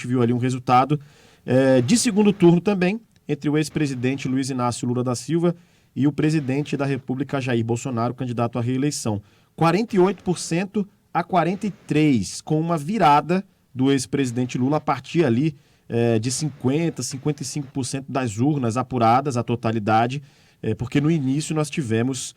viu ali um resultado de segundo turno também, entre o ex-presidente Luiz Inácio Lula da Silva e o presidente da República, Jair Bolsonaro, candidato à reeleição. 48% a 43%, com uma virada do ex-presidente Lula a partir ali de 50%, 55% das urnas apuradas, a totalidade, porque no início nós tivemos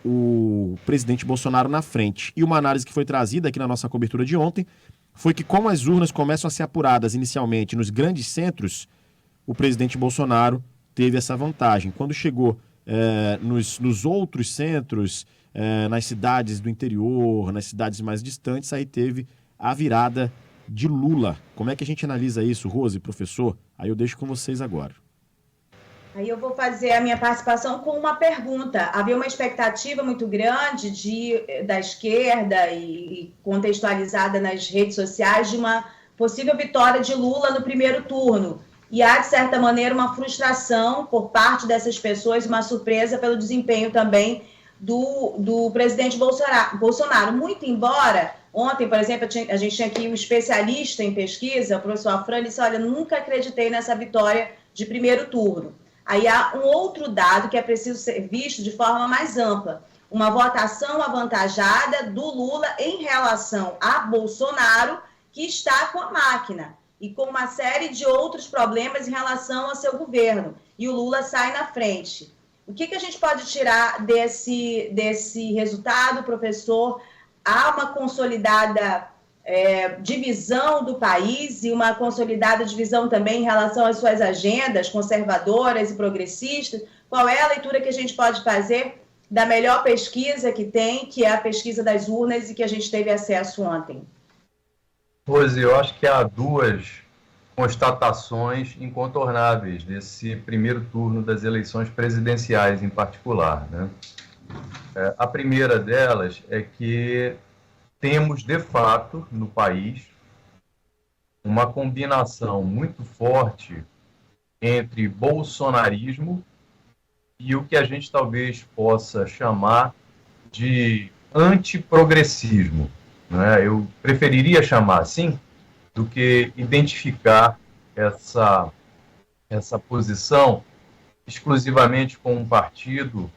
o presidente Bolsonaro na frente. E uma análise que foi trazida aqui na nossa cobertura de ontem foi que, como as urnas começam a ser apuradas inicialmente nos grandes centros, o presidente Bolsonaro teve essa vantagem. Quando chegou nos outros centros, nas cidades do interior, nas cidades mais distantes, aí teve a virada de Lula. Como é que a gente analisa isso, Rose, professor? Aí eu deixo com vocês agora. Aí eu vou fazer a minha participação com uma pergunta. Havia uma expectativa muito grande da esquerda e contextualizada nas redes sociais de uma possível vitória de Lula no primeiro turno. E há, de certa maneira, uma frustração por parte dessas pessoas, uma surpresa pelo desempenho também do presidente Bolsonaro. Muito embora, ontem, por exemplo, a gente tinha aqui um especialista em pesquisa, o professor Afran, ele disse, olha, nunca acreditei nessa vitória de primeiro turno. Aí há um outro dado que é preciso ser visto de forma mais ampla. Uma votação avantajada do Lula em relação a Bolsonaro, que está com a máquina e com uma série de outros problemas em relação ao seu governo. E o Lula sai na frente. O que a gente pode tirar desse resultado, professor? Há uma consolidada divisão do país e uma consolidada divisão também em relação às suas agendas conservadoras e progressistas. Qual é a leitura que a gente pode fazer da melhor pesquisa que tem, que é a pesquisa das urnas e que a gente teve acesso ontem? Rose, eu acho que há duas constatações incontornáveis desse primeiro turno das eleições presidenciais em particular, né? A primeira delas é que temos, de fato, no país, uma combinação muito forte entre bolsonarismo e o que a gente talvez possa chamar de antiprogressismo, né? Eu preferiria chamar assim do que identificar essa posição exclusivamente com um partido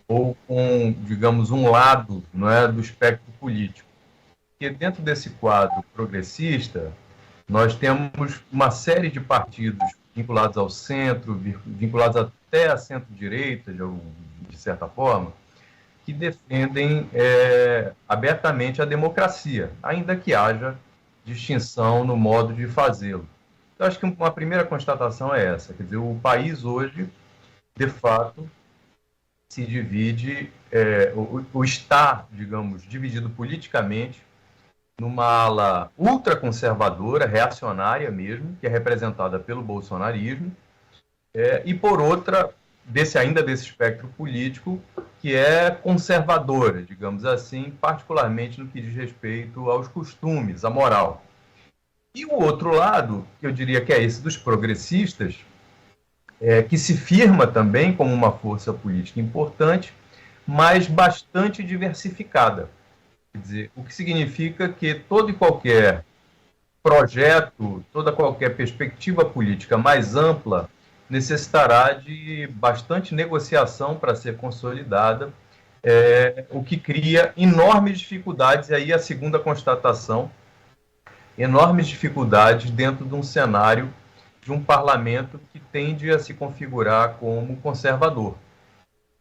ou com, digamos, um lado, não é, do espectro político. Porque dentro desse quadro progressista, nós temos uma série de partidos vinculados ao centro, vinculados até à centro-direita, de certa forma, que defendem abertamente a democracia, ainda que haja distinção no modo de fazê-lo. Eu acho que uma primeira constatação é essa, quer dizer, o país hoje, de fato, se divide, ou está, digamos, dividido politicamente numa ala ultraconservadora, reacionária mesmo, que é representada pelo bolsonarismo, e por outra, desse espectro político, que é conservadora, digamos assim, particularmente no que diz respeito aos costumes, à moral. E o outro lado, que eu diria que é esse dos progressistas, que se firma também como uma força política importante, mas bastante diversificada. Quer dizer, o que significa que todo e qualquer projeto, toda qualquer perspectiva política mais ampla necessitará de bastante negociação para ser consolidada, o que cria enormes dificuldades, e aí a segunda constatação, enormes dificuldades dentro de um cenário de um parlamento que tende a se configurar como conservador.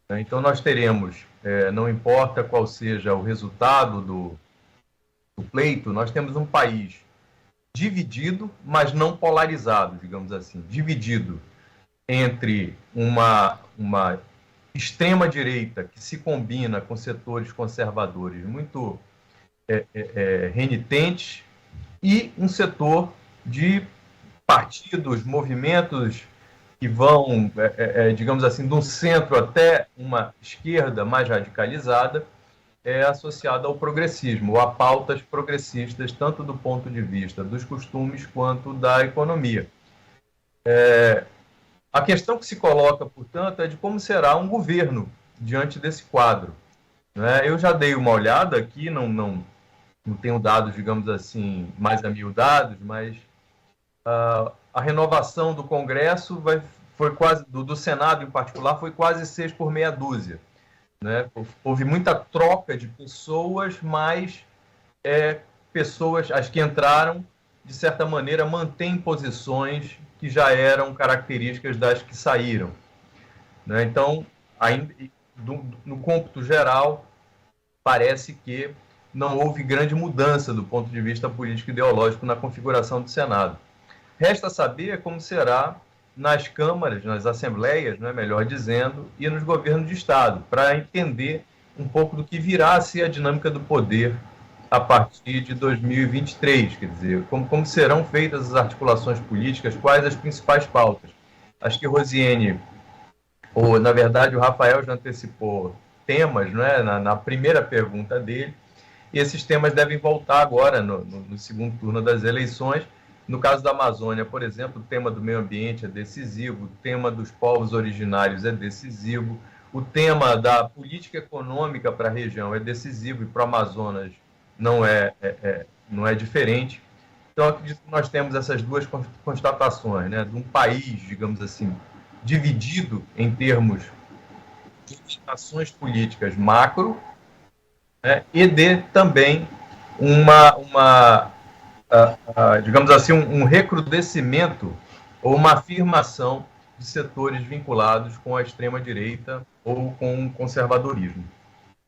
Então nós teremos, não importa qual seja o resultado do pleito, nós temos um país dividido, mas não polarizado, digamos assim, dividido entre uma extrema-direita que se combina com setores conservadores muito renitentes e um setor de partidos, movimentos que vão, digamos assim, de um centro até uma esquerda mais radicalizada, associada ao progressismo, ou a pautas progressistas, tanto do ponto de vista dos costumes quanto da economia. A questão que se coloca, portanto, é de como será um governo diante desse quadro, né? Eu já dei uma olhada aqui, não tenho dados, digamos assim, mais amiudados, mas a renovação do Congresso foi quase, do Senado em particular, foi quase 6 por meia dúzia. Né? Houve muita troca de pessoas, mas pessoas, as que entraram, de certa maneira, mantêm posições que já eram características das que saíram. Né? Então, ainda, no cômputo geral, parece que não houve grande mudança do ponto de vista político e ideológico na configuração do Senado. Resta saber como será nas câmaras, nas assembleias, né, melhor dizendo, e nos governos de Estado, para entender um pouco do que virá a ser a dinâmica do poder a partir de 2023, quer dizer, como serão feitas as articulações políticas, quais as principais pautas. Acho que Rosiane, ou na verdade o Rafael já antecipou temas, né, na primeira pergunta dele, e esses temas devem voltar agora no segundo turno das eleições. No caso da Amazônia, por exemplo, o tema do meio ambiente é decisivo, o tema dos povos originários é decisivo, o tema da política econômica para a região é decisivo e para o Amazonas não é diferente. Então, acredito que nós temos essas duas constatações, né, de um país, digamos assim, dividido em termos de ações políticas macro, né, e de também digamos assim, um recrudescimento ou uma afirmação de setores vinculados com a extrema-direita ou com o conservadorismo.